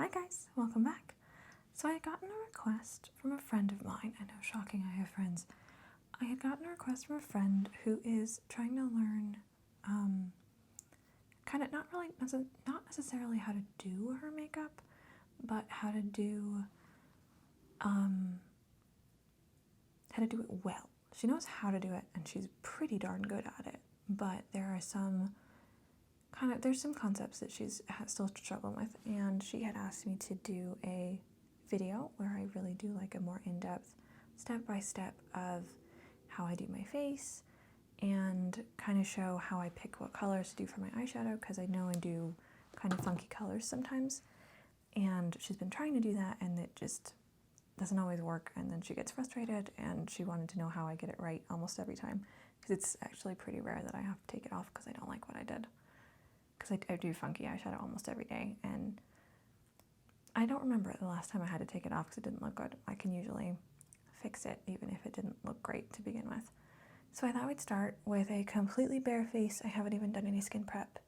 Hi guys, welcome back. So I had gotten a request from a friend of mine. I know, shocking, I have friends. I had gotten a request from a friend who is trying to learn kind of not necessarily how to do her makeup, but how to do it well. She knows how to do it and she's pretty darn good at it, but there's some concepts that she's still struggling with, and she had asked me to do a video where I really do like a more in-depth step-by-step of how I do my face and kind of show how I pick what colors to do for my eyeshadow, because I know I do kind of funky colors sometimes, and she's been trying to do that and it just doesn't always work, and then she gets frustrated and she wanted to know how I get it right almost every time, because it's actually pretty rare that I have to take it off because I don't like what I did, because I do funky eyeshadow almost every day, and I don't remember the last time I had to take it off because it didn't look good. I can usually fix it even if it didn't look great to begin with. So I thought we'd start with a completely bare face. I haven't even done any skin prep,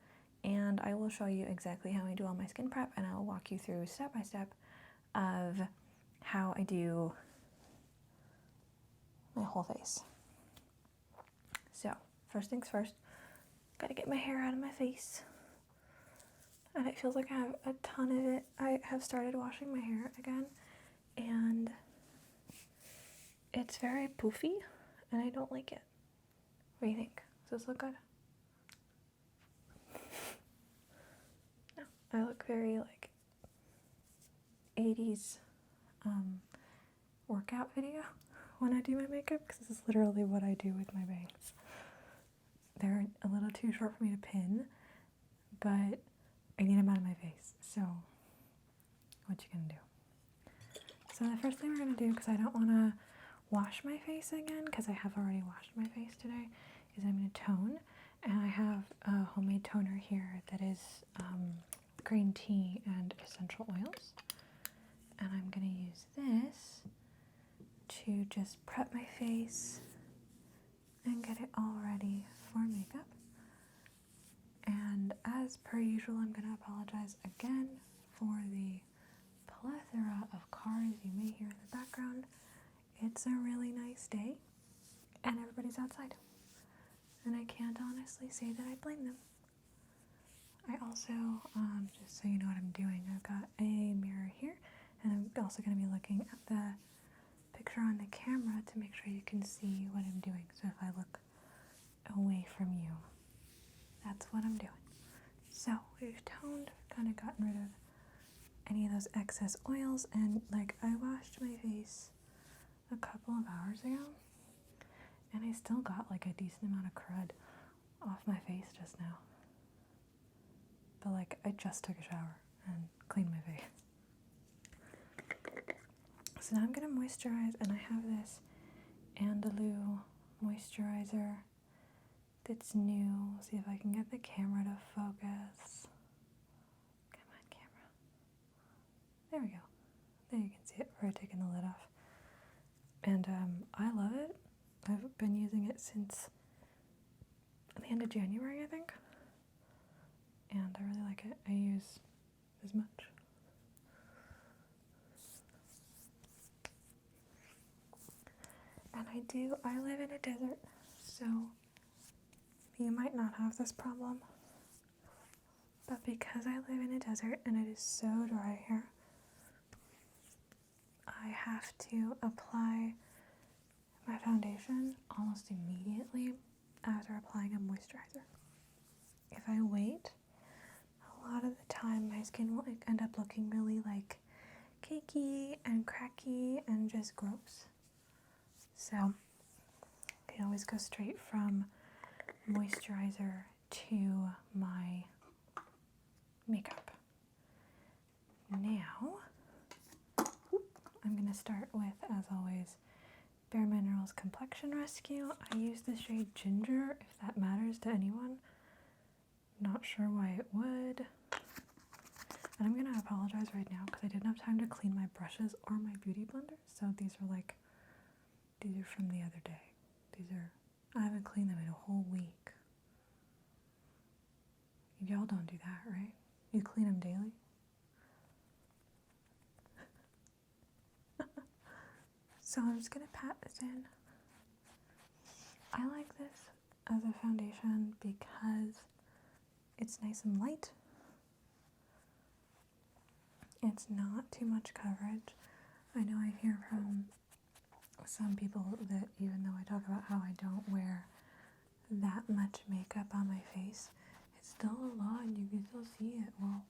and I will show you exactly how I do all my skin prep, and I'll walk you through step by step of how I do my whole face. So first things first, gotta get my hair out of my face. And it feels like I have a ton of it. I have started washing my hair again, and it's very poofy, and I don't like it. What do you think? Does this look good? No, I look very like 80s workout video when I do my makeup, because this is literally what I do with my bangs. They're a little too short for me to pin, but I need them out of my face, so what you gonna do? So the first thing we're gonna do, because I don't want to wash my face again, because I have already washed my face today, is I'm gonna tone, and I have a homemade toner here that is green tea and essential oils, and I'm gonna use this to just prep my face and get it all ready for makeup. And as per usual, I'm going to apologize again for the plethora of cars you may hear in the background. It's a really nice day, and everybody's outside. And I can't honestly say that I blame them. I also, just so you know what I'm doing, I've got a mirror here, and I'm also going to be looking at the picture on the camera to make sure you can see what I'm doing. So if I look away from you, that's what I'm doing. So we've toned, kind of gotten rid of any of those excess oils, and like I washed my face a couple of hours ago, and I still got like a decent amount of crud off my face just now. But like I just took a shower and cleaned my face. So now I'm gonna moisturize, and I have this Andalou moisturizer that's new. See if I can get the camera to focus. Come on, camera. There we go. There you can see it before I've taken the lid off. And I love it. I've been using it since the end of January, I think. And I really like it. I use as much. And I live in a desert, so you might not have this problem, but because I live in a desert and it is so dry here, I have to apply my foundation almost immediately after applying a moisturizer. If I wait, a lot of the time my skin will end up looking really like cakey and cracky and just gross. So I can always go straight from moisturizer to my makeup. Now, I'm going to start with, as always, Bareminerals Complexion Rescue. I use the shade Ginger, if that matters to anyone. Not sure why it would. And I'm going to apologize right now because I didn't have time to clean my brushes or my beauty blender. So these are from the other day. I haven't cleaned them in a whole week. Y'all don't do that, right? You clean them daily? So I'm just going to pat this in. I like this as a foundation because it's nice and light. It's not too much coverage. I know I hear from some people that even though I talk about how I don't wear that much makeup on my face, it's still a lot and you can still see it. Well,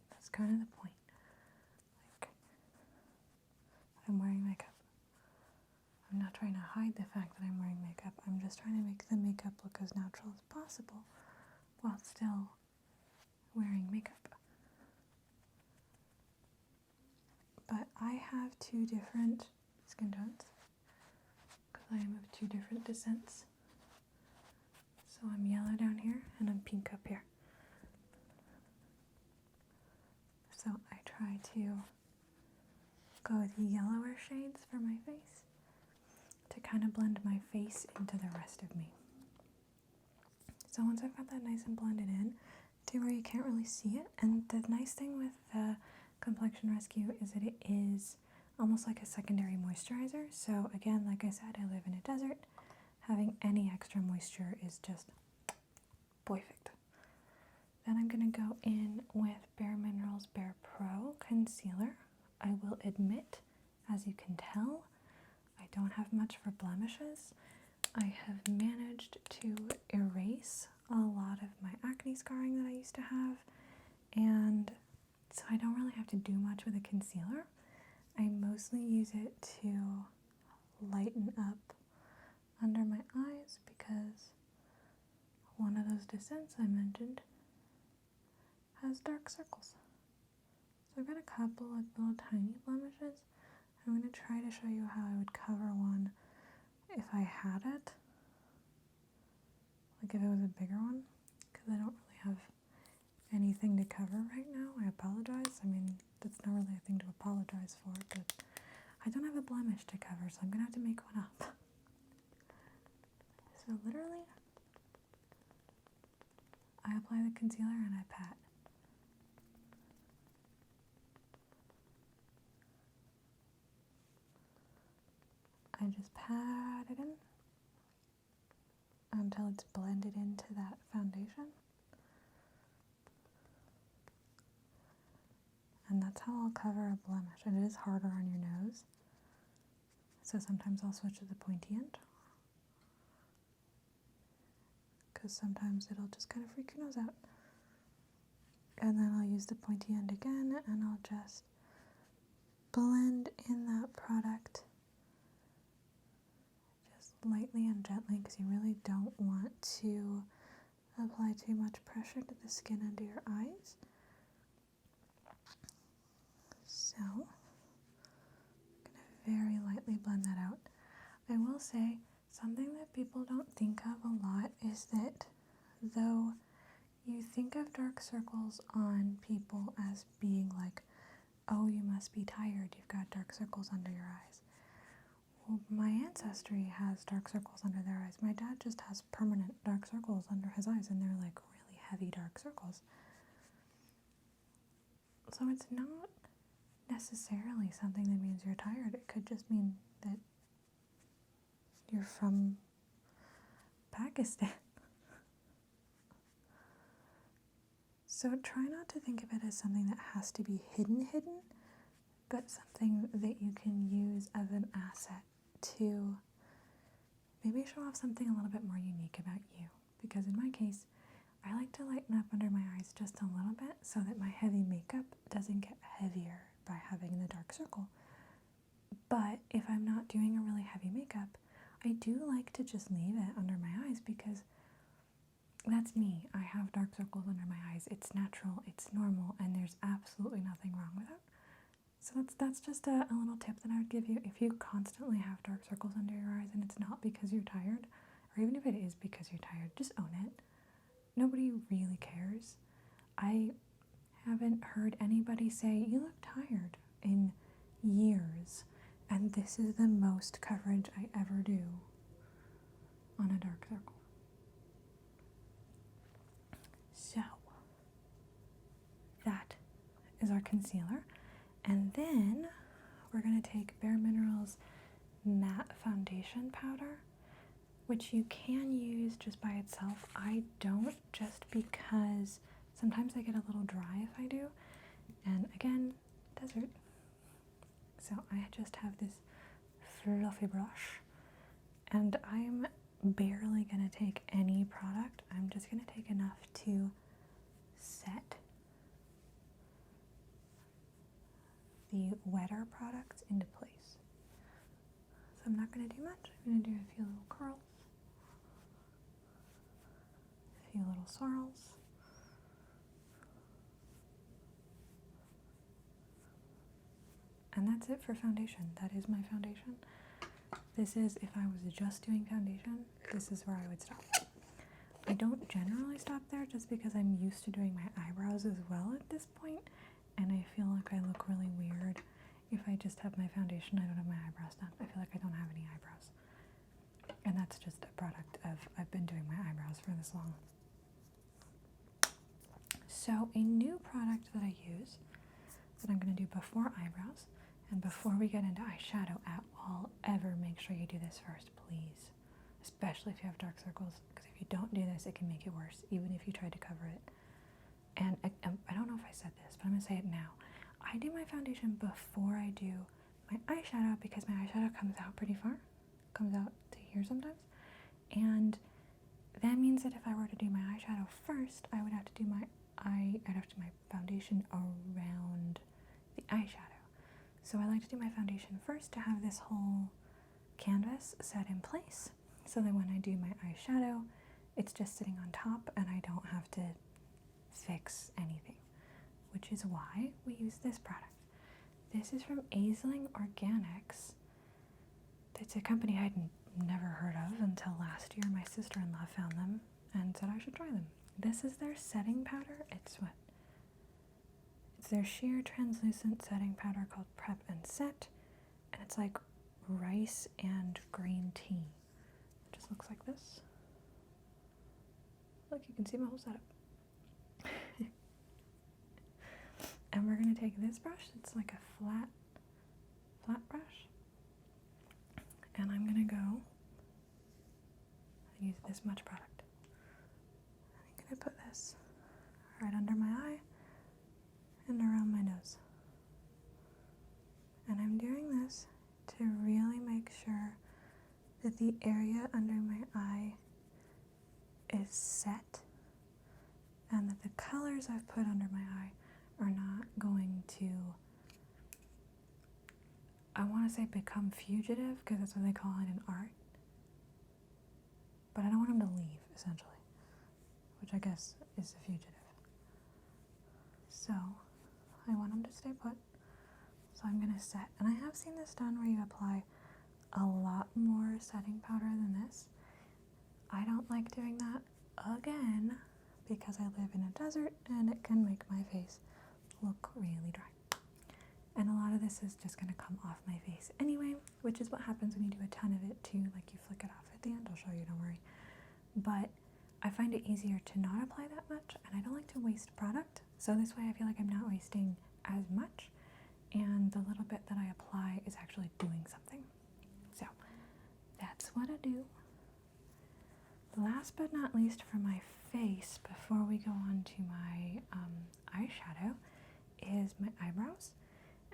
that's kind of the point. Like, I'm wearing makeup. I'm not trying to hide the fact that I'm wearing makeup. I'm just trying to make the makeup look as natural as possible while still wearing makeup. But I have two different skin tones because I am of two different descents. So I'm yellow down here and I'm pink up here. So I try to go with yellower shades for my face to kind of blend my face into the rest of me. So once I've got that nice and blended in to where you can't really see it, and the nice thing with the Complexion Rescue is that it is almost like a secondary moisturizer. So again, like I said, I live in a desert. Having any extra moisture is just perfect. Then I'm going to go in with Bareminerals Bare Pro Concealer. I will admit, as you can tell, I don't have much for blemishes. I have managed to erase a lot of my acne scarring that I used to have, and so I don't really have to do much with a concealer. I mostly use it to lighten up under my eyes because one of those descents I mentioned has dark circles. So I've got a couple of little tiny blemishes. I'm going to try to show you how I would cover one if I had it. Like if it was a bigger one, because I don't really have anything to cover right now. I apologize. I mean, that's not really a thing to apologize for, but I don't have a blemish to cover, so I'm going to have to make one up. So literally, I apply the concealer and I pat. I just pat it in until it's blended into that foundation. And that's how I'll cover a blemish. And it is harder on your nose. So sometimes I'll switch to the pointy end. Because sometimes it'll just kind of freak your nose out. And then I'll use the pointy end again and I'll just blend in that product just lightly and gently because you really don't want to apply too much pressure to the skin under your eyes. So, I'm going to very lightly blend that out. I will say, something that people don't think of a lot is that though you think of dark circles on people as being like, oh, you must be tired, you've got dark circles under your eyes. Well, my ancestry has dark circles under their eyes. My dad just has permanent dark circles under his eyes, and they're like really heavy dark circles. So it's not necessarily something that means you're tired. It could just mean that you're from Pakistan. So try not to think of it as something that has to be hidden, but something that you can use as an asset to maybe show off something a little bit more unique about you. Because in my case, I like to lighten up under my eyes just a little bit so that my heavy makeup doesn't get heavier by having the dark circle. But if I'm not doing a really heavy makeup, I do like to just leave it under my eyes because that's me. I have dark circles under my eyes. It's natural, it's normal, and there's absolutely nothing wrong with it. So that's just a little tip that I would give you. If you constantly have dark circles under your eyes and it's not because you're tired, or even if it is because you're tired, just own it. Nobody really cares. I haven't heard anybody say, you look tired in years, and this is the most coverage I ever do on a dark circle. So, that is our concealer. And then we're going to take Bareminerals matte foundation powder, which you can use just by itself. I don't, just because sometimes I get a little dry if I do. And again, desert. So I just have this fluffy brush, and I'm barely gonna take any product. I'm just gonna take enough to set the wetter products into place. So I'm not gonna do much. I'm gonna do a few little curls, a few little swirls. And that's it for foundation. That is my foundation. This is, if I was just doing foundation, this is where I would stop. I don't generally stop there just because I'm used to doing my eyebrows as well at this point, and I feel like I look really weird if I just have my foundation, I don't have my eyebrows done. I feel like I don't have any eyebrows. And that's just a product of I've been doing my eyebrows for this long. So a new product that I use that I'm going to do before eyebrows, and before we get into eyeshadow at all, ever make sure you do this first, please. Especially if you have dark circles, because if you don't do this, it can make it worse, even if you try to cover it. And I don't know if I said this, but I'm going to say it now. I do my foundation before I do my eyeshadow, because my eyeshadow comes out pretty far. Comes out to here sometimes. And that means that if I were to do my eyeshadow first, I would have to do I'd have to do my foundation around the eyeshadow. So I like to do my foundation first to have this whole canvas set in place, so that when I do my eyeshadow, it's just sitting on top and I don't have to fix anything, which is why we use this product. This is from Aisling Organics. It's a company I'd never heard of until last year. My sister-in-law found them and said I should try them. This is their setting powder. It's their sheer translucent setting powder called Prep and Set, and it's like rice and green tea. It just looks like this. Look, you can see my whole setup. And we're going to take this brush. It's like a flat brush. And I'm going to go and use this much product. I'm going to put this right under my eye and around my nose. And I'm doing this to really make sure that the area under my eye is set, and that the colors I've put under my eye are not going to, I want to say become fugitive, because that's what they call it in art. But I don't want them to leave, essentially, which I guess is a fugitive. So I want them to stay put. So I'm going to set, and I have seen this done where you apply a lot more setting powder than this. I don't like doing that, again, because I live in a desert and it can make my face look really dry. And a lot of this is just going to come off my face anyway, which is what happens when you do a ton of it too. Like, you flick it off at the end. I'll show you, don't worry. But I find it easier to not apply that much, and I don't like to waste product. So this way I feel like I'm not wasting as much, and the little bit that I apply is actually doing something. So that's what I do. Last but not least, for my face, before we go on to my eyeshadow, is my eyebrows.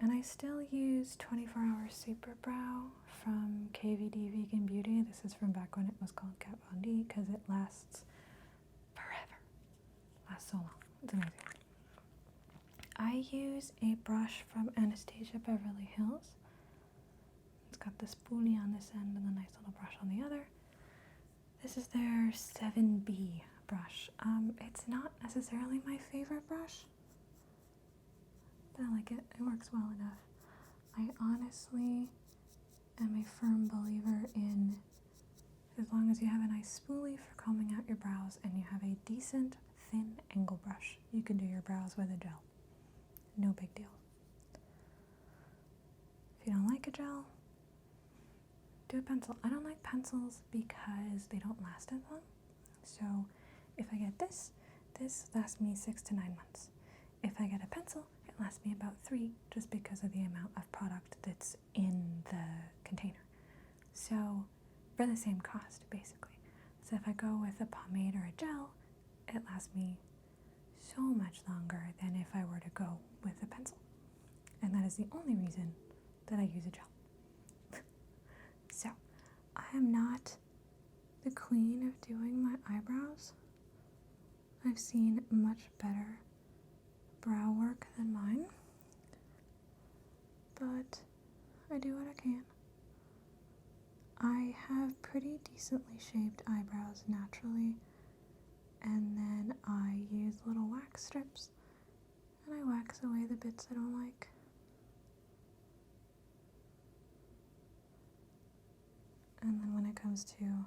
And I still use 24 Hour Super Brow from KVD Vegan Beauty. This is from back when it was called Kat Von D, because it lasts forever. Lasts so long. It's amazing. I use a brush from Anastasia Beverly Hills. It's got the spoolie on this end and a nice little brush on the other. This is their 7B brush. It's not necessarily my favorite brush, but I like it. It works well enough. I honestly am a firm believer in, as long as you have a nice spoolie for combing out your brows and you have a decent thin angle brush, you can do your brows with a gel. No big deal. If you don't like a gel, do a pencil. I don't like pencils because they don't last as long. So if I get this lasts me 6 to 9 months. If I get a pencil, it lasts me about 3, just because of the amount of product that's in the container. So, for the same cost, basically. So if I go with a pomade or a gel, it lasts me so much longer than if I were to go with a pencil. And that is the only reason that I use a gel. So, I am not the queen of doing my eyebrows. I've seen much better brow work than mine, but I do what I can. I have pretty decently shaped eyebrows naturally, and then I use little wax strips and I wax away the bits I don't like. And then when it comes to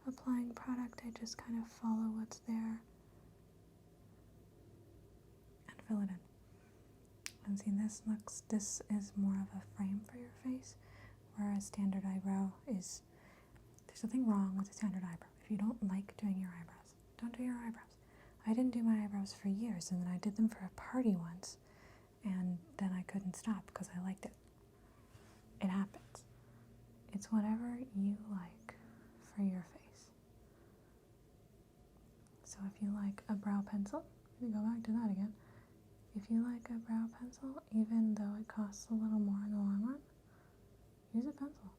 applying product, I just kind of follow what's there and fill it in. And see, this is more of a frame for your face, whereas standard eyebrow is, there's nothing wrong with a standard eyebrow. If you don't like doing your eyebrows, don't do your eyebrows. I didn't do my eyebrows for years, and then I did them for a party once, and then I couldn't stop because I liked it. It happens. It's whatever you like for your face. So if you like a brow pencil, let me go back to that again. If you like a brow pencil, even though it costs a little more in the long run, use a pencil.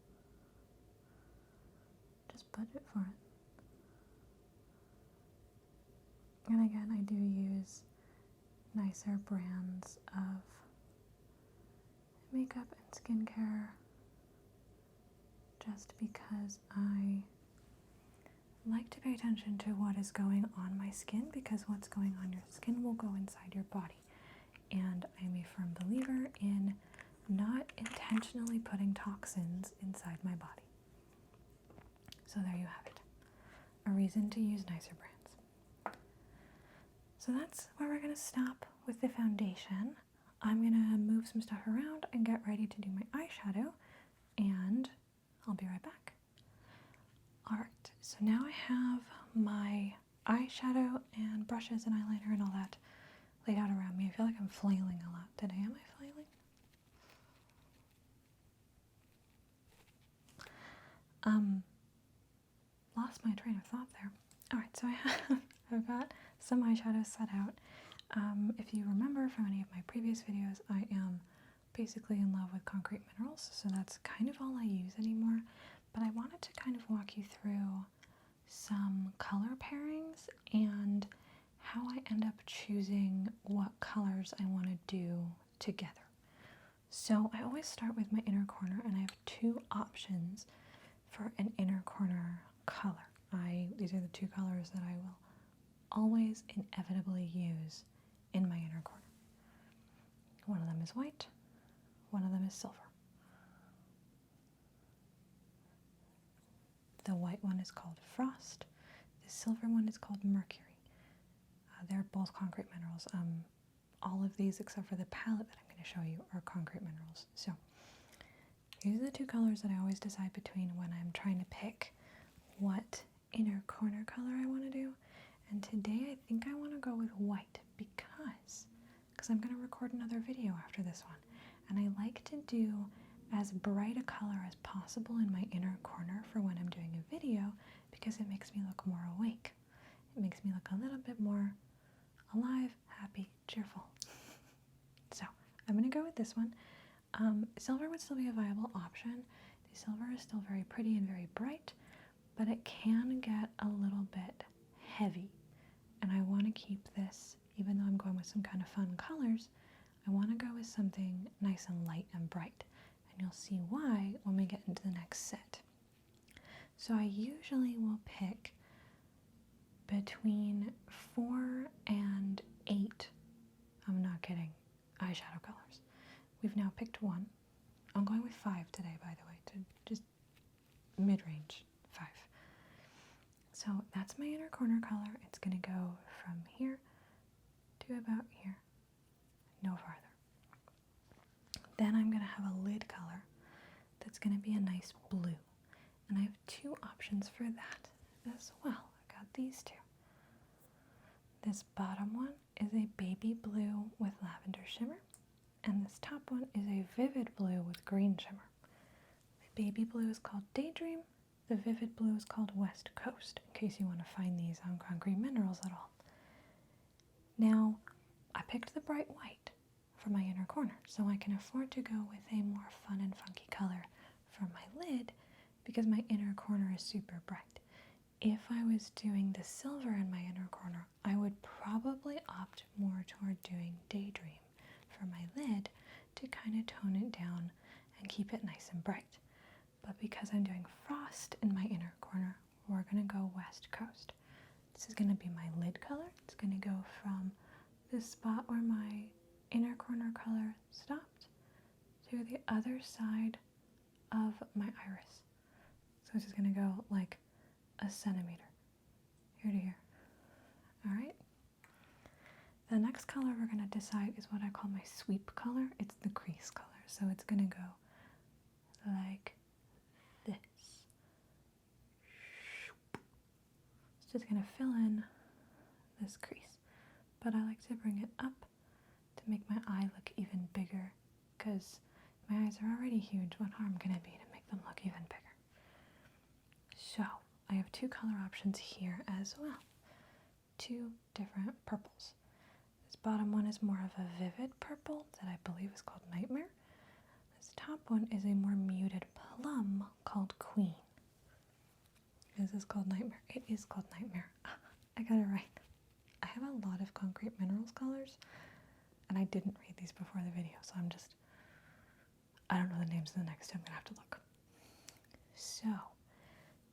Just budget for it. And again, I do use nicer brands of makeup and skincare just because I like to pay attention to what is going on my skin, because what's going on your skin will go inside your body. And I'm a firm believer in not intentionally putting toxins inside my body. So there you have it. A reason to use nicer brands. So that's where we're going to stop with the foundation. I'm going to move some stuff around and get ready to do my eyeshadow, and I'll be right back. Alright, so now I have my eyeshadow and brushes and eyeliner and all that laid out around me. I feel like I'm flailing a lot today. Am I flailing? Lost my train of thought there. Alright, so I've got some eyeshadows set out. If you remember from any of my previous videos, I am basically in love with concrete minerals, so that's kind of all I use anymore. But I wanted to kind of walk you through some color pairings and how I end up choosing what colors I want to do together. So I always start with my inner corner, and I have two options for an inner corner color. These are the two colors that I will always inevitably use in my inner corner. One of them is white, one of them is silver. The white one is called Frost. The silver one is called Mercury. They're both concrete minerals. All of these, except for the palette that I'm going to show you, are concrete minerals. So these are the two colors that I always decide between when I'm trying to pick what inner corner color I want to do. And today I think I want to go with white because I'm going to record another video after this one. And I like to do as bright a color as possible in my inner corner for when I'm doing a video, because it makes me look more awake. It makes me look a little bit more alive, happy, cheerful. So I'm going to go with this one. Silver would still be a viable option. The silver is still very pretty and very bright, but it can get a little bit heavy. And I want to keep this, even though I'm going with some kind of fun colors, I want to go with something nice and light and bright. And you'll see why when we get into the next set. So I usually will pick between 4 and 8, I'm not kidding, eyeshadow colors. We've now picked 1. I'm going with 5 today, by the way, to just mid-range 5. So that's my inner corner color. It's going to go from here to about here, no farther. Then I'm going to have a lid color that's going to be a nice blue. And I have 2 options for that as well. I've got these 2. This bottom one is a baby blue with lavender shimmer, and this top one is a vivid blue with green shimmer. baby blue is called Daydream. The vivid blue is called West Coast, in case you want to find these on Concrete Minerals at all. Now, I picked the bright white for my inner corner, so I can afford to go with a more fun and funky color for my lid because my inner corner is super bright. If I was doing the silver in my inner corner, I would probably opt more toward doing Daydream for my lid to kind of tone it down and keep it nice and bright. But because I'm doing Frost in my inner corner, we're going to go West Coast. This is going to be my lid color. It's going to go from this spot where my inner corner color stopped to the other side of my iris. So it's just going to go like a centimeter, here to here. Alright? The next color we're going to decide is what I call my sweep color. It's the crease color. So it's going to go like this. It's just going to fill in this crease. But I like to bring it up to make my eye look even bigger because my eyes are already huge. What harm can it be to make them look even bigger? So I have two color options here as well. Two different purples. This bottom one is more of a vivid purple that I believe is called Nightmare. This top one is a more muted plum called Queen. Is this called Nightmare? It is called Nightmare. I got it right. I have a lot of Concrete Minerals colors, and I didn't read these before the video, so I don't know the names of the next two. I'm going to have to look. So,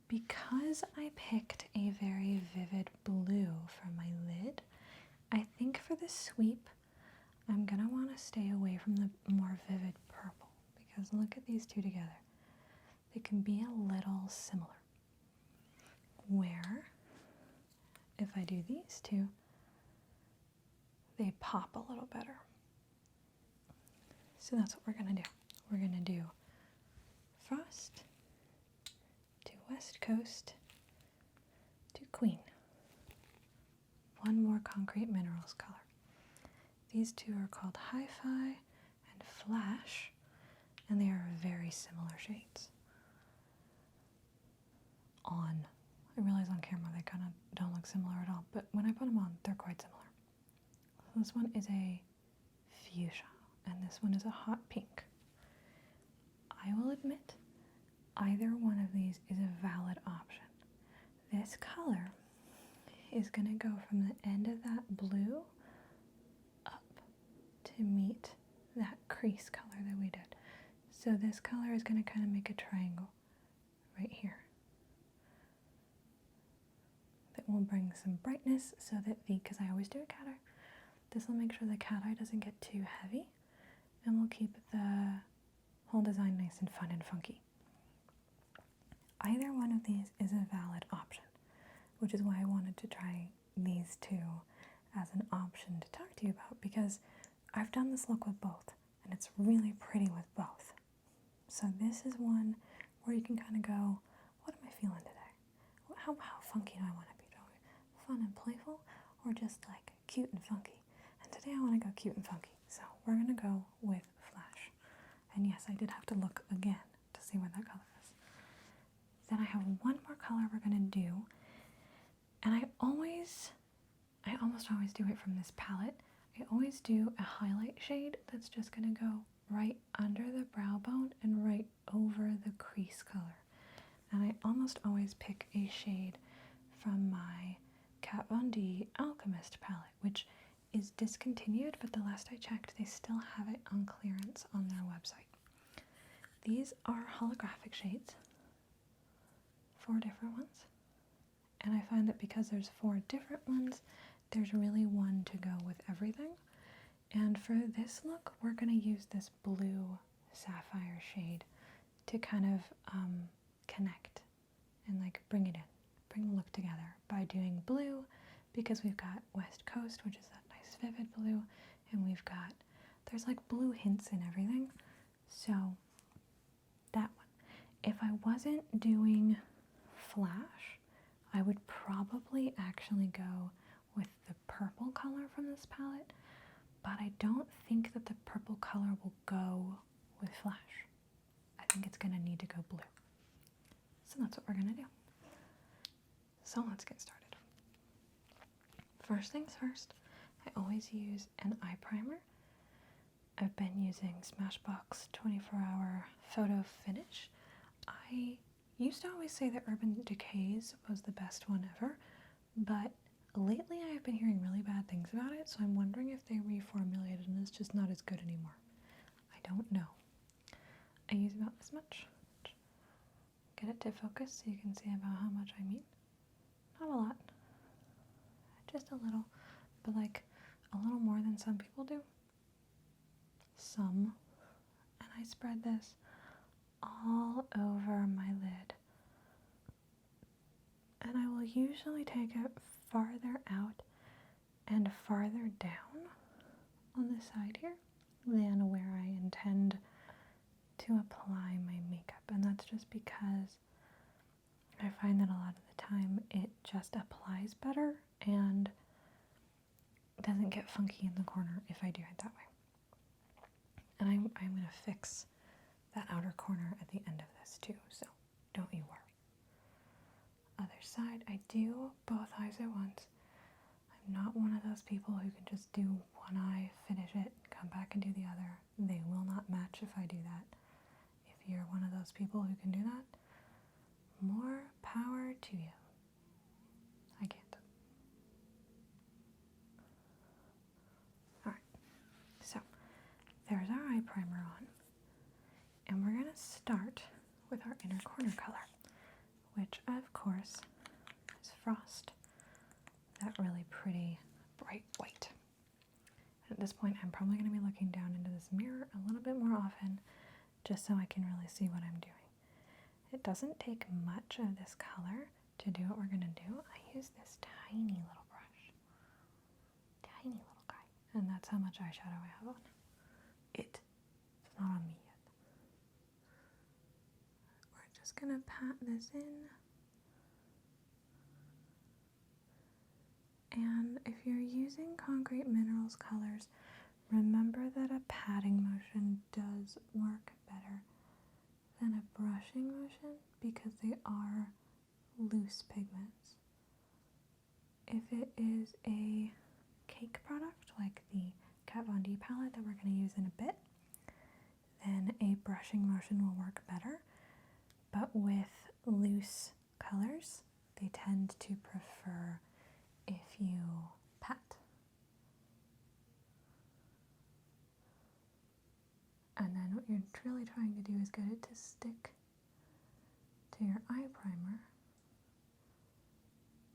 because I picked a very vivid blue for my lid, I think for the sweep, I'm going to want to stay away from the more vivid purple, because look at these two together. They can be a little similar. Where, if I do these two, they pop a little better. So that's what we're going to do. We're going to do Frost to West Coast to Queen. One more Concrete Minerals color. These two are called Hi-Fi and Flash, and they are very similar shades. I realize on camera they kind of don't look similar at all, but when I put them on, they're quite similar. So this one is a fuchsia, and this one is a hot pink. I will admit, either one of these is a valid option. This color is going to go from the end of that blue up to meet that crease color that we did. So this color is going to kind of make a triangle right here. That will bring some brightness so that because I always do a cat eye, this will make sure the cat eye doesn't get too heavy, and we'll keep the whole design nice and fun and funky. Either one of these is a valid option, which is why I wanted to try these two as an option to talk to you about, because I've done this look with both, and it's really pretty with both. So this is one where you can kind of go, what am I feeling today? How funky do I want to be? Fun and playful, or just like cute and funky? And today I want to go cute and funky, so we're going to go with Flash. And yes, I did have to look again to see what that color is. Then I have one more color we're going to do, and I almost always do it from this palette. I always do a highlight shade that's just going to go right under the brow bone and right over the crease color. And I almost always pick a shade from my Kat Von D Alchemist palette, which is discontinued, but the last I checked, they still have it on clearance on their website. These are holographic shades, 4 different ones, and I find that because there's 4 different ones, there's really one to go with everything. And for this look, we're going to use this blue sapphire shade to kind of connect and like bring it in, bring the look together by doing blue, because we've got West Coast, which is that nice vivid blue, and there's like blue hints in everything. So that one. If I wasn't doing Flash, I would probably actually go with the purple color from this palette, but I don't think that the purple color will go with Flash. I think it's going to need to go blue. So that's what we're going to do. So let's get started. First things first, I always use an eye primer. I've been using Smashbox 24-Hour Photo Finish. I used to always say that Urban Decay's was the best one ever, but lately I've been hearing really bad things about it, so I'm wondering if they reformulated and it's just not as good anymore. I don't know. I use about this much. Get it to focus so you can see about how much I mean. Not a lot. Just a little, but like a little more than some people do. Some. And I spread this all over my lid. And I will usually take it farther out and farther down on the side here than where I intend to apply my makeup. And that's just because I find that a lot of the time it just applies better and doesn't get funky in the corner if I do it that way. And I'm going to fix that outer corner at the end of this too, so don't you worry. Other side, I do both eyes at once. I'm not one of those people who can just do one eye, finish it, come back and do the other. They will not match if I do that. If you're one of those people who can do that, more power to you. I can't. Alright, so there's our eye primer on. And we're going to start with our inner corner color, which of course is Frost, that really pretty bright white. At this point I'm probably going to be looking down into this mirror a little bit more often just so I can really see what I'm doing. It doesn't take much of this color to do what we're going to do. I use this tiny little brush. Tiny little guy. And that's how much eyeshadow I have on. It's not on me yet. We're just going to pat this in. And if you're using Concrete Minerals colors, remember that a patting motion does work better than a brushing motion because they are loose pigments. If it is a cake product like the Kat Von D palette that we're going to use in a bit, then a brushing motion will work better. But with loose colors, they tend to prefer if you pat. And then what you're really trying to do is get it to stick to your eye primer.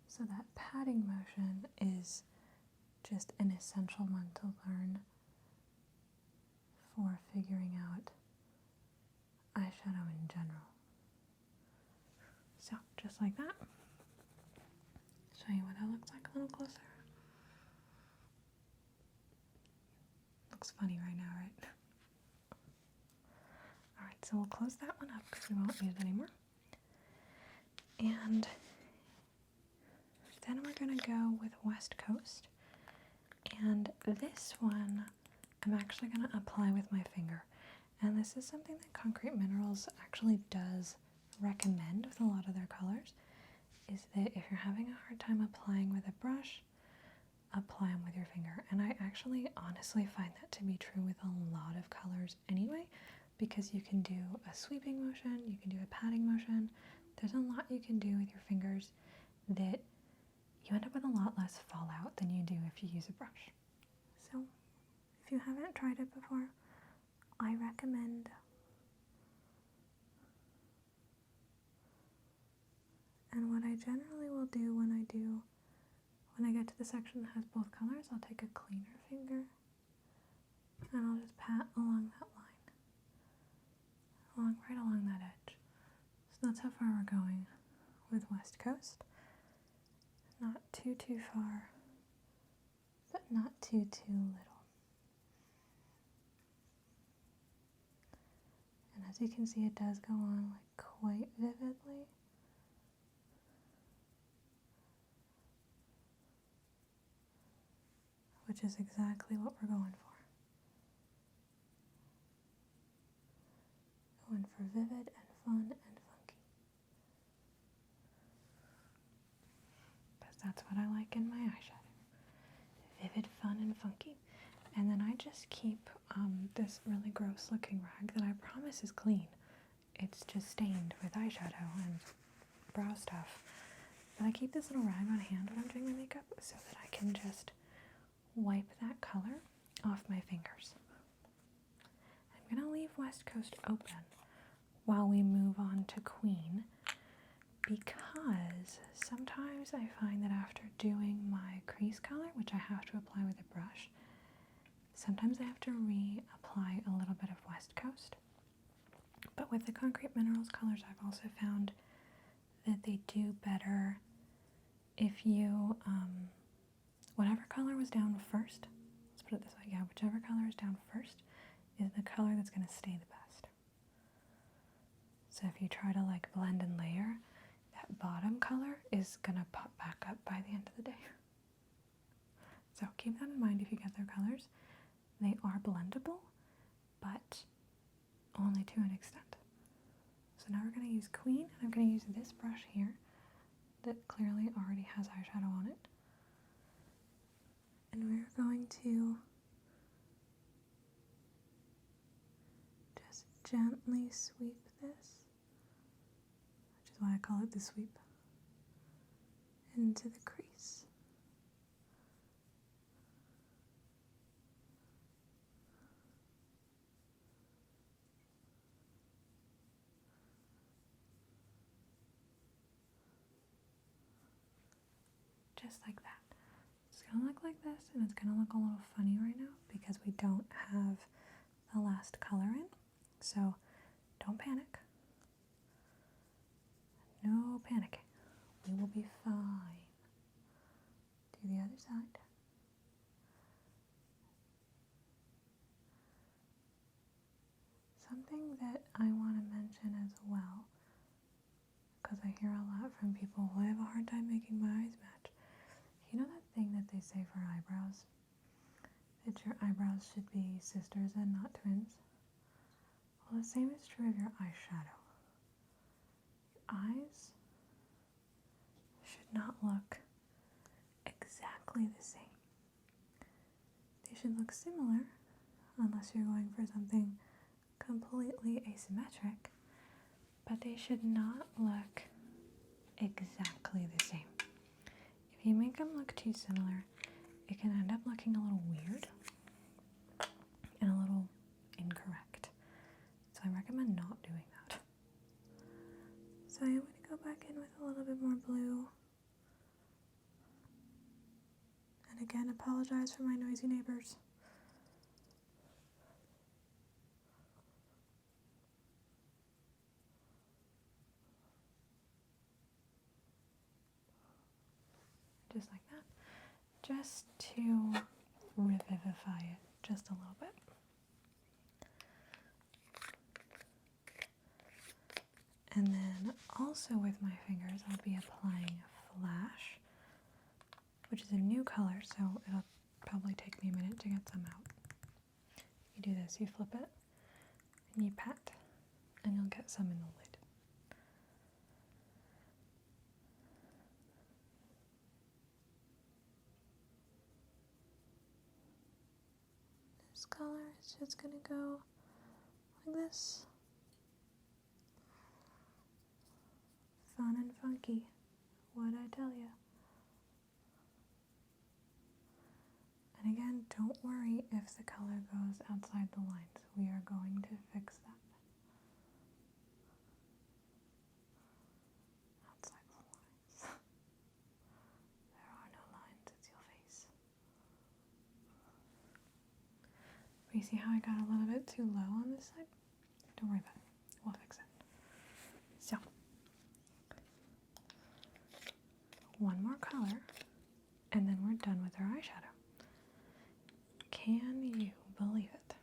So that patting motion is just an essential one to learn for figuring out eyeshadow in general. So just like that. Show you what that looks like a little closer. Looks funny right now, right? Alright, so we'll close that one up because we won't use it anymore. And then we're going to go with West Coast. And this one I'm actually going to apply with my finger. And this is something that Concrete Minerals actually does recommend with a lot of their colors, is that if you're having a hard time applying with a brush, apply them with your finger. And I actually honestly find that to be true with a lot of colors anyway, because you can do a sweeping motion, you can do a patting motion. There's a lot you can do with your fingers that you end up with a lot less fallout than you do if you use a brush. So if you haven't tried it before, I recommend. And what I generally will do when I get to the section that has both colors, I'll take a cleaner finger and I'll just pat along that line, right along that edge. So that's how far we're going with West Coast. Not too far, but not too little. And as you can see, it does go on like quite vividly. Which is exactly what we're going for. went for vivid and fun and funky. Because that's what I like in my eyeshadow. Vivid, fun, and funky. And then I just keep this really gross looking rag that I promise is clean. It's just stained with eyeshadow and brow stuff. But I keep this little rag on hand when I'm doing my makeup so that I can just wipe that color off my fingers. I'm going to leave West Coast open while we move on to Queen, because sometimes I find that after doing my crease color, which I have to apply with a brush, sometimes I have to reapply a little bit of West Coast. But with the Concrete Minerals colors, I've also found that they do better if you, whatever color was down first, let's put it this way, yeah, whichever color is down first is the color that's going to stay the best. So if you try to like blend and layer, that bottom color is going to pop back up by the end of the day. So keep that in mind if you get their colors. They are blendable, but only to an extent. So now we're going to use Queen, and I'm going to use this brush here that clearly already has eyeshadow on it. And we're going to just gently sweep this, which is why I call it the sweep, into the crease. Just like that. It's going to look like this, and it's going to look a little funny right now because we don't have the last color in. So don't panic. No panicking. We will be fine. Do the other side. Something that I want to mention as well, because I hear a lot from people who have a hard time making my eyes match. You know that thing that they say for eyebrows? That your eyebrows should be sisters and not twins? Well, the same is true of your eyeshadow. Your eyes should not look exactly the same. They should look similar, unless you're going for something completely asymmetric, but they should not look exactly the same. If you make them look too similar, it can end up looking a little weird and a little incorrect. So I recommend not doing that. So I'm going to go back in with a little bit more blue. And again, apologize for my noisy neighbors. Just like that, just to revivify it just a little bit. And then also with my fingers, I'll be applying Flash, which is a new color, so it'll probably take me a minute to get some out. You do this, you flip it, and you pat, and you'll get some in the lid. This color is just going to go like this. Fun and funky, what'd I tell you? And again, don't worry if the color goes outside the lines. We are going to fix that. Outside the lines. There are no lines, it's your face. But you see how I got a little bit too low on this side? Don't worry about it. We'll fix it. So, one more color, and then we're done with our eyeshadow. Can you believe it?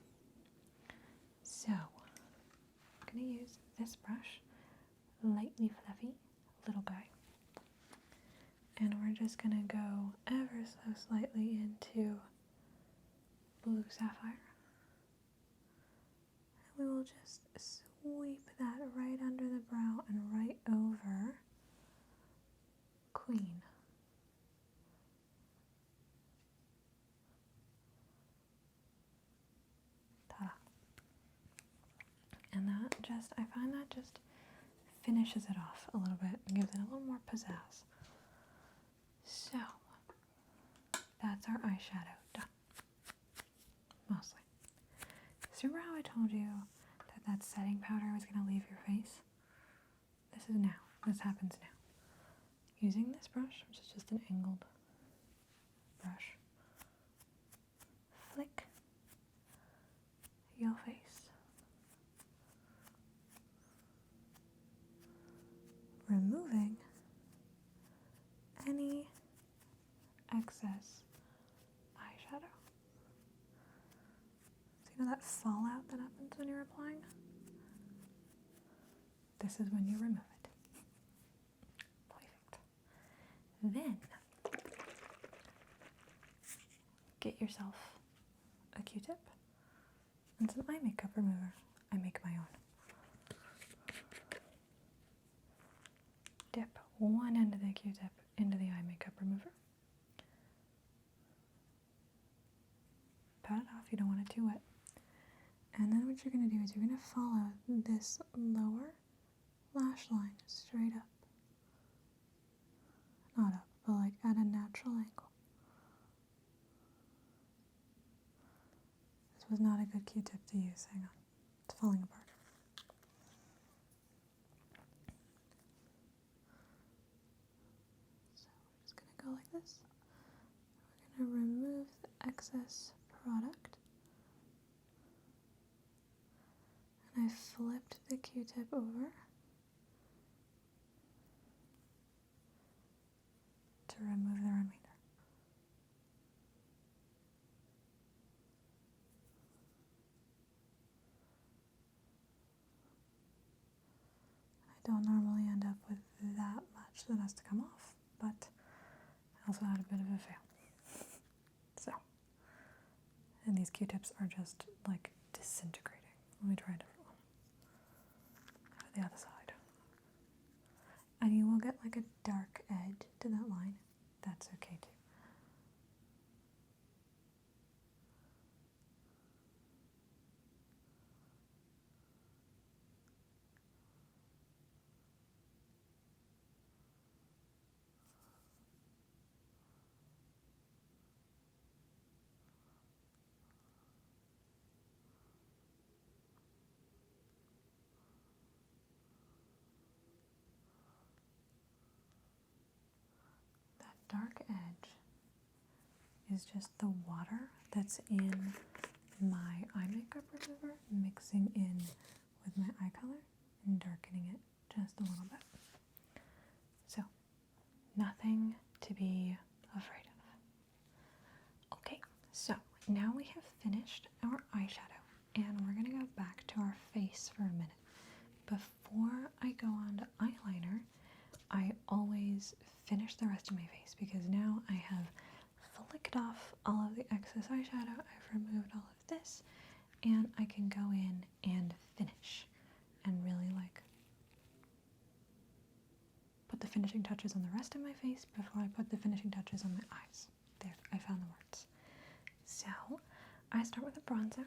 So, I'm going to use this brush, lightly fluffy, little guy. And we're just going to go ever so slightly into Blue Sapphire. And we will just sweep that right under the brow and right over Queen. Ta-da. And that just, I find that just finishes it off a little bit and gives it a little more pizzazz. So, that's our eyeshadow done. Mostly. So remember how I told you that that setting powder was going to leave your face? This is now. This happens now. Using this brush, which is just an angled brush, flick your face. Removing any excess eyeshadow. So you know that fallout that happens when you're applying? This is when you remove it. Perfect. Then, get yourself a Q-tip and some eye makeup remover. I make my own. Dip one end of the Q-tip into the eye makeup remover. Pat it off, you don't want it too wet. And then what you're going to do is you're going to follow this lower lash line straight up. Not up, but like at a natural angle. This was not a good Q-tip to use. Hang on. It's falling apart. So we're just going to go like this. We're going to remove the excess product. And I flipped the Q-tip over to remove the remainder. I don't normally end up with that much that has to come off, but I also had a bit of a fail. So, and these Q-tips are just like disintegrating. Let me try a different one. Go to the other side. And you will get like a dark edge to that line. That's okay too. Dark edge is just the water that's in my eye makeup remover mixing in with my eye color and darkening it just a little bit. So, nothing to be afraid of. Okay, so now we have finished our eyeshadow and we're going to go back to our face for a minute. Before I go on to eyeliner, I always finish the rest of my face because now I have flicked off all of the excess eyeshadow, I've removed all of this, and I can go in and finish and really like put the finishing touches on the rest of my face before I put the finishing touches on my eyes. There, I found the words. So, I start with a bronzer.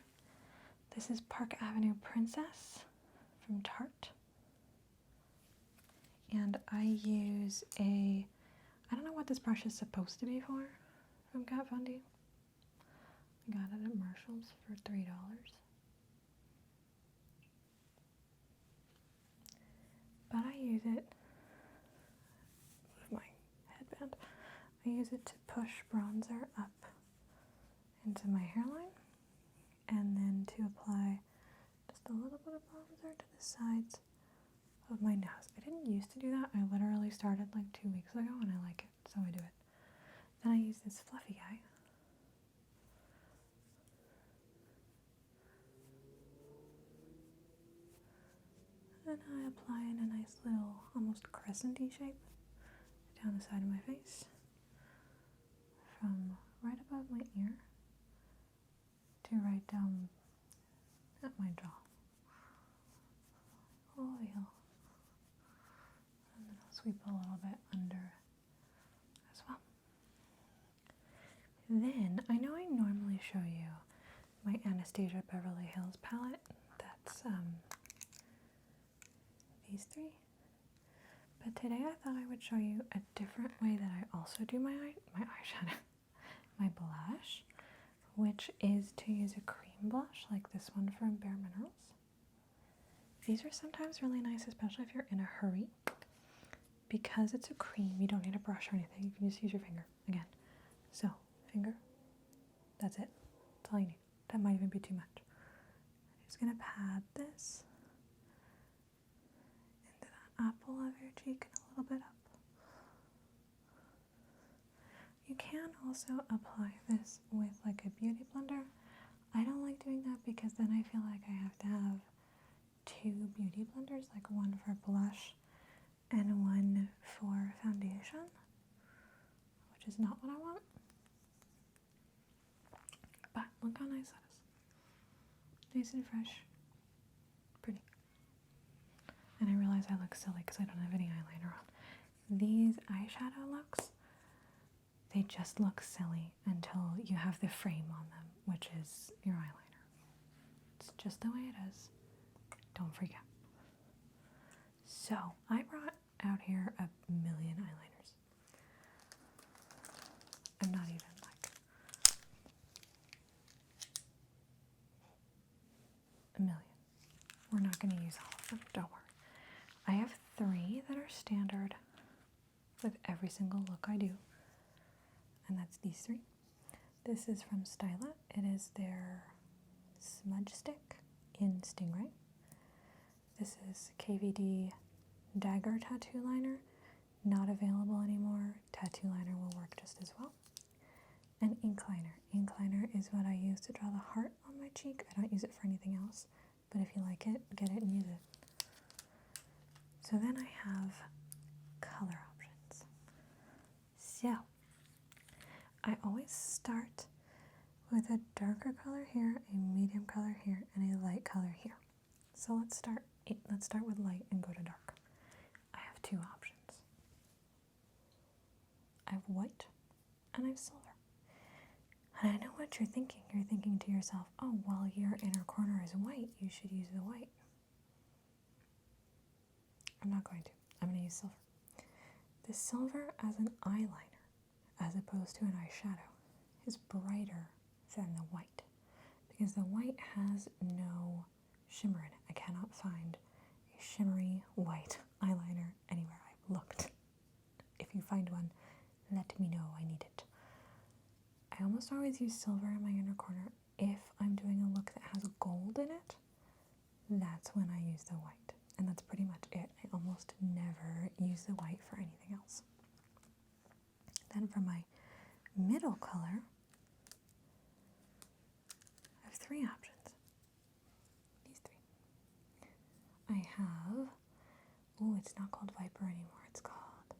This is Park Avenue Princess from Tarte. And I use I don't know what this brush is supposed to be for, from Kat Von D. I got it at Marshall's for $3. But I use it with my headband. I use it to push bronzer up into my hairline and then to apply just a little bit of bronzer to the sides of my nose. I didn't used to do that. I literally started like 2 weeks ago and I like it, so I do it. Then I use this fluffy guy. And I apply in a nice little, almost crescent-y shape down the side of my face. From right above my ear to right down at my jaw. sweep a little bit under as well. Then, I know I normally show you my Anastasia Beverly Hills palette. That's these three. But today I thought I would show you a different way that I also do my eyeshadow, my blush, which is to use a cream blush like this one from Bareminerals. These are sometimes really nice, especially if you're in a hurry. Because it's a cream, you don't need a brush or anything. You can just use your finger again. So, finger. That's it. That's all you need. That might even be too much. I'm just going to pat this into the apple of your cheek and a little bit up. You can also apply this with like a beauty blender. I don't like doing that because then I feel like I have to have two beauty blenders, like one for blush and one for foundation, which is not what I want. But look how nice that is. Nice and fresh. Pretty. And I realize I look silly because I don't have any eyeliner on. These eyeshadow looks, they just look silly until you have the frame on them, which is your eyeliner. It's just the way it is. Don't forget. So, I brought out here a million eyeliners. I'm not even like a million. We're not going to use all of them, don't worry. I have 3 that are standard with every single look I do. And that's these 3. This is from Styla. It is their smudge stick in Stingray. This is KVD Dagger Tattoo Liner. Not available anymore. Tattoo liner will work just as well. And ink liner. Ink liner is what I use to draw the heart on my cheek. I don't use it for anything else. But if you like it, get it and use it. So then I have color options. So, I always start with a darker color here, a medium color here, and a light color here. So let's start with light and go to dark. I have 2 options. I have white and I have silver. And I know what you're thinking. You're thinking to yourself, oh, well, your inner corner is white. You should use the white. I'm not going to. I'm going to use silver. The silver as an eyeliner, as opposed to an eyeshadow, is brighter than the white. Because the white has no shimmer in it. I cannot find a shimmery white eyeliner anywhere. I've looked. If you find one, let me know. I need it. I almost always use silver in my inner corner. If I'm doing a look that has gold in it, that's when I use the white. And that's pretty much it. I almost never use the white for anything else. Then for my middle color, I have 3 options. These 3. I have, oh, it's not called Viper anymore. It's called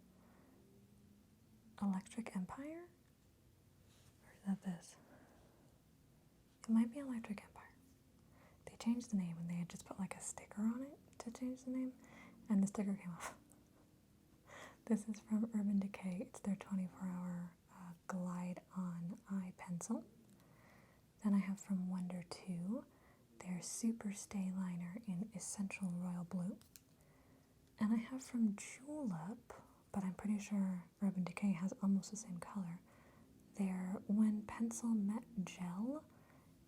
Electric Empire? Or is that this? It might be Electric Empire. They changed the name and they had just put like a sticker on it to change the name, and the sticker came off. This is from Urban Decay. It's their 24-hour Glide On Eye Pencil. Then I have from Wonder 2 their Super Stay Liner in Essential Royal Blue. And I have from Julep, but I'm pretty sure Urban Decay has almost the same color, their When Pencil Met Gel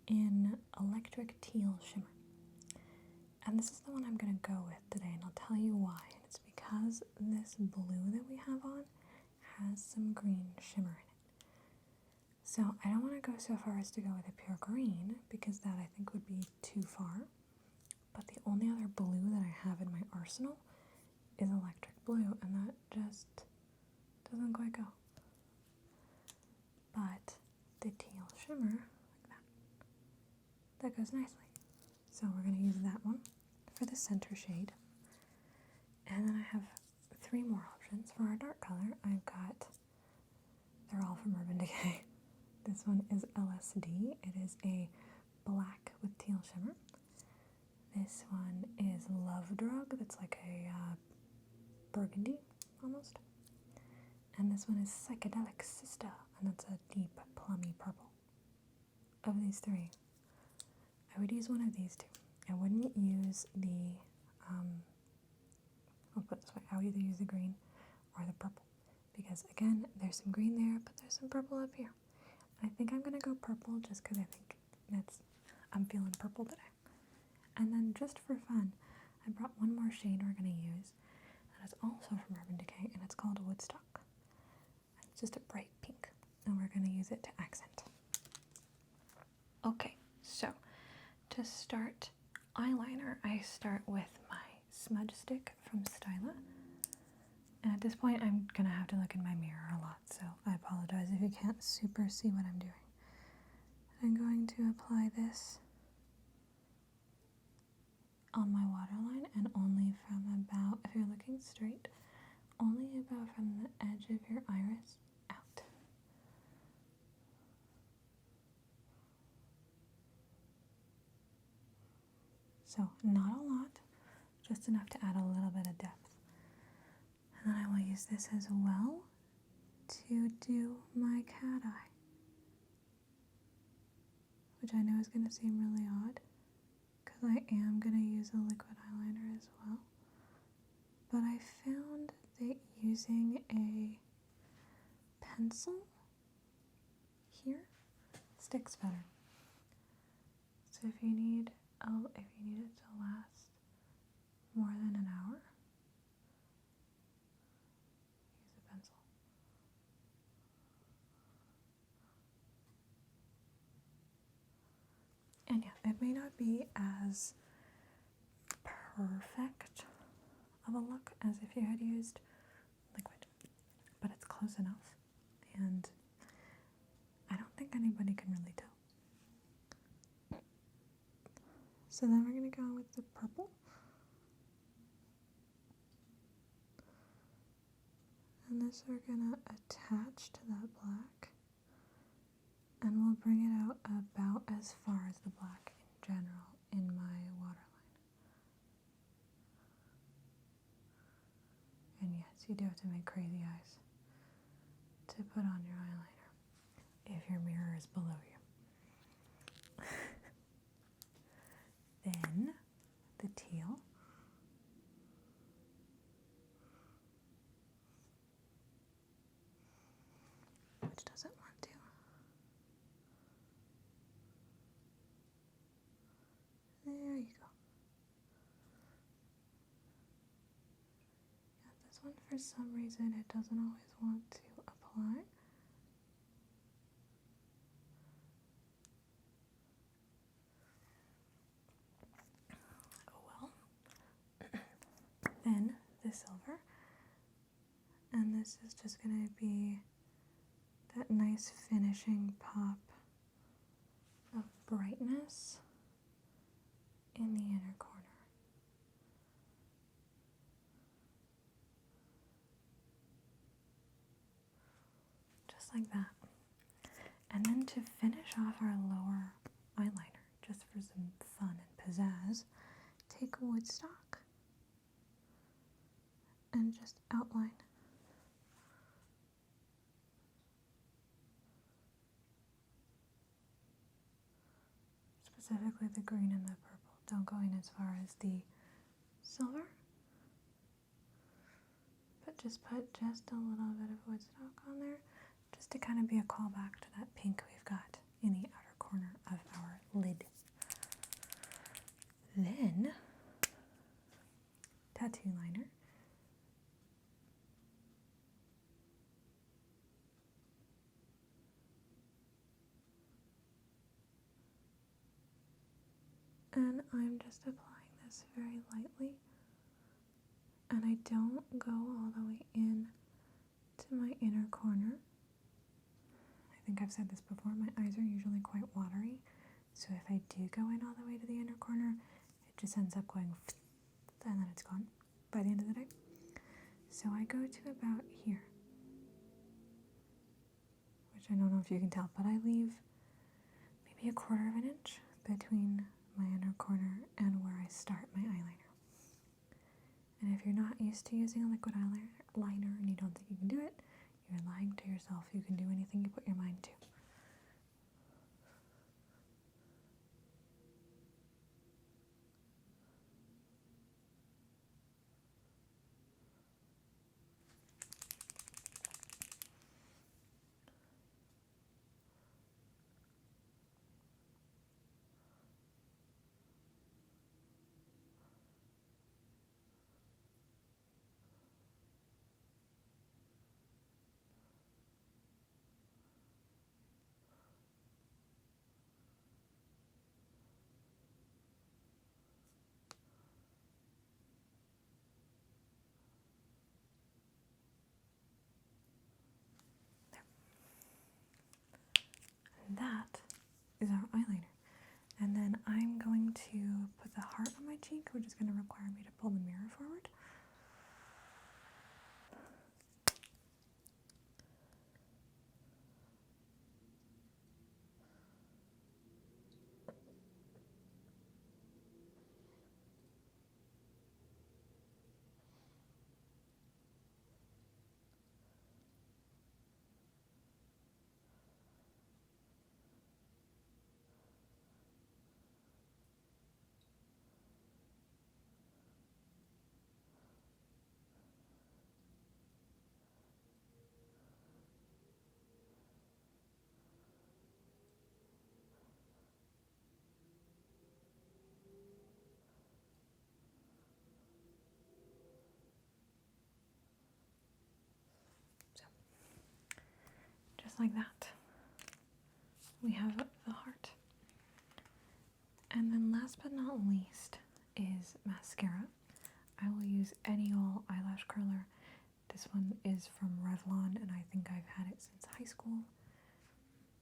in Electric Teal Shimmer. And this is the one I'm going to go with today, and I'll tell you why. And it's because this blue that we have on has some green shimmer in it. So I don't want to go so far as to go with a pure green, because that I think would be too far. But the only other blue that I have in my arsenal is electric blue, and that just doesn't quite go. But the teal shimmer, like that goes nicely. So we're going to use that one for the center shade. And then I have 3 more options for our dark color. They're all from Urban Decay. This one is LSD. It is a black with teal shimmer. This one is Love Drug. That's like a burgundy, almost. And this one is Psychedelic Sister, and that's a deep plummy purple. Of these three, I would use one of these two. I wouldn't use the, I'll put it this way, I would either use the green or the purple. Because again, there's some green there, but there's some purple up here. And I think I'm going to go purple just because I think I'm feeling purple today. And then just for fun, I brought one more shade we're going to use. And it's also from Urban Decay, and it's called Woodstock. It's just a bright pink, and we're going to use it to accent. Okay, so to start eyeliner, I start with my smudge stick from Styla. And at this point, I'm going to have to look in my mirror a lot, so I apologize if you can't super see what I'm doing. I'm going to apply this on my waterline, and only from about, if you're looking straight, only about from the edge of your iris out. So not a lot, just enough to add a little bit of depth. And then I will use this as well to do my cat eye, which I know is going to seem really odd because I am going to use a liquid eyeliner as well. But I found that using a pencil here sticks better. So if you need it to last more than an hour, use a pencil. And yeah, it may not be as perfect of a look as if you had used liquid, but it's close enough, and I don't think anybody can really tell. So then we're going to go with the purple. And this we're going to attach to that black. And we'll bring it out about as far as the black in general in my waterline. And yes, you do have to make crazy eyes to put on your eyeliner if your mirror is below you. Then the teal. Which doesn't want to. There you go. Yeah, this one for some reason it doesn't always want to apply. Then the silver, and this is just going to be that nice finishing pop of brightness in the inner corner. Just like that. And then to finish off our lower eyeliner, just for some fun and pizzazz, take Woodstock and just outline. Specifically the green and the purple. Don't go in as far as the silver, but just put just a little bit of Woodstock on there, just to kind of be a callback to that pink we've got in the outer corner of our lid. Then, tattoo liner. And I'm just applying this very lightly, and I don't go all the way in to my inner corner. I think I've said this before, my eyes are usually quite watery, so if I do go in all the way to the inner corner, it just ends up going and then it's gone by the end of the day. So I go to about here, which I don't know if you can tell, but I leave maybe a 1/4 of an inch between my inner corner and where I start my eyeliner. And if you're not used to using a liquid eyeliner and you don't think you can do it, you're lying to yourself. You can do anything you put your mind to. That is our eyeliner. And then I'm going to put the heart on my cheek, which is going to require me to pull the mirror forward. Just like that. We have the heart. And then last but not least is mascara. I will use any old eyelash curler. This one is from Revlon, and I think I've had it since high school.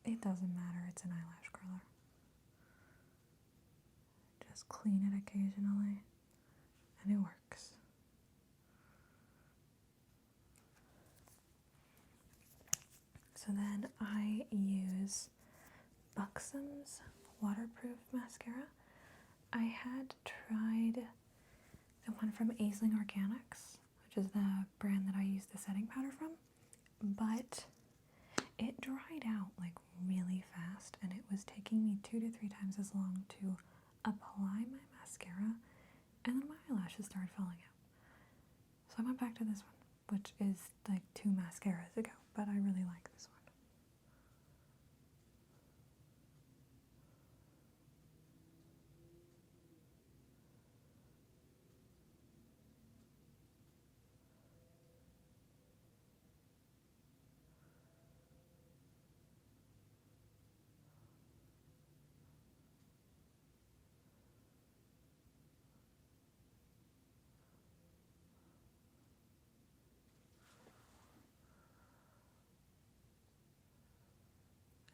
It doesn't matter, it's an eyelash curler. Just clean it occasionally, and it works. So then I use Buxom's waterproof mascara. I had tried the one from Aisling Organics, which is the brand that I use the setting powder from, but it dried out like really fast, and it was taking me 2 to 3 times as long to apply my mascara, and then my eyelashes started falling out. So I went back to this one, which is like 2 mascaras ago, but I really like this one.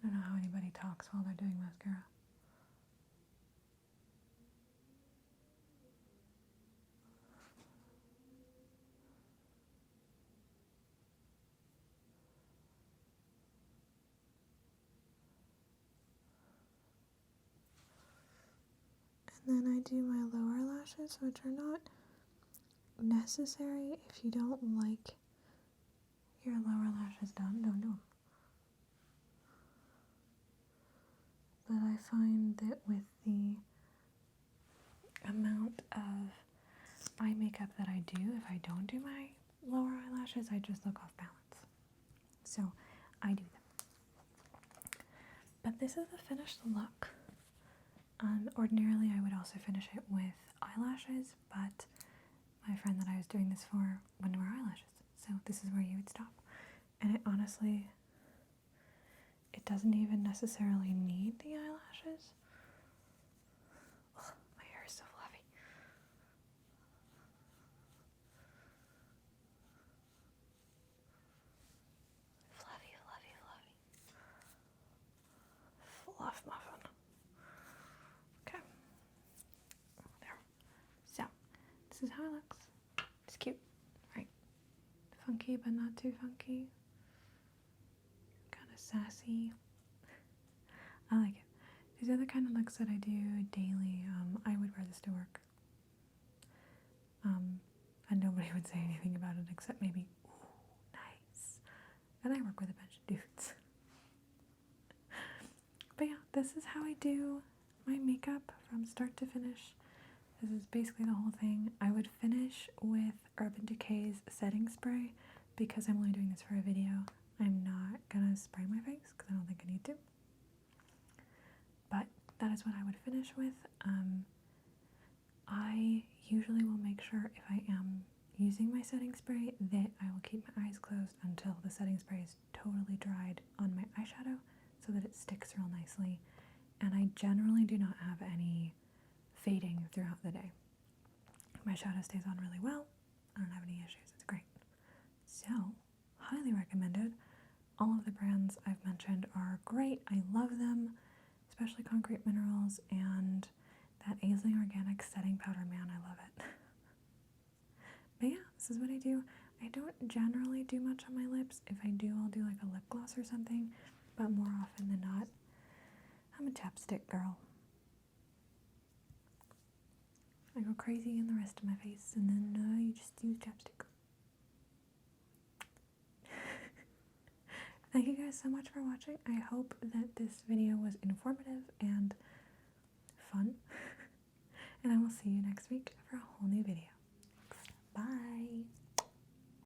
I don't know how anybody talks while they're doing mascara. And then I do my lower lashes, which are not necessary. If you don't like your lower lashes done, don't do them. But I find that with the amount of eye makeup that I do, if I don't do my lower eyelashes, I just look off balance. So I do them. But this is the finished look. Ordinarily I would also finish it with eyelashes, but my friend that I was doing this for wouldn't wear eyelashes, so this is where you would stop. And it honestly, it doesn't even necessarily need the eyelashes. Ugh, my hair is so fluffy. Fluffy, fluffy, fluffy. Fluff muffin. Okay. There. So, this is how it looks. It's cute, right? Funky, but not too funky. Kind of sassy. I like it. These are the kind of looks that I do daily. I would wear this to work. And nobody would say anything about it except maybe, ooh, nice. And I work with a bunch of dudes. But yeah, this is how I do my makeup from start to finish. This is basically the whole thing. I would finish with Urban Decay's setting spray because I'm only doing this for a video. I'm not gonna spray my face because I don't think I need to. But that is what I would finish with. I usually will make sure if I am using my setting spray that I will keep my eyes closed until the setting spray is totally dried on my eyeshadow so that it sticks real nicely. And I generally do not have any fading throughout the day. My shadow stays on really well. I don't have any issues. It's great. So, highly recommended. All of the brands I've mentioned are great. I love them, especially Concrete Minerals and that Eyeshadow Organic Setting Powder. Man, I love it. But yeah, this is what I do. I don't generally do much on my lips. If I do, I'll do like a lip gloss or something. But more often than not, I'm a chapstick girl. I go crazy in the rest of my face, and then you just use chapstick. Thank you guys so much for watching. I hope that this video was informative and fun. And I will see you next week for a whole new video. Bye!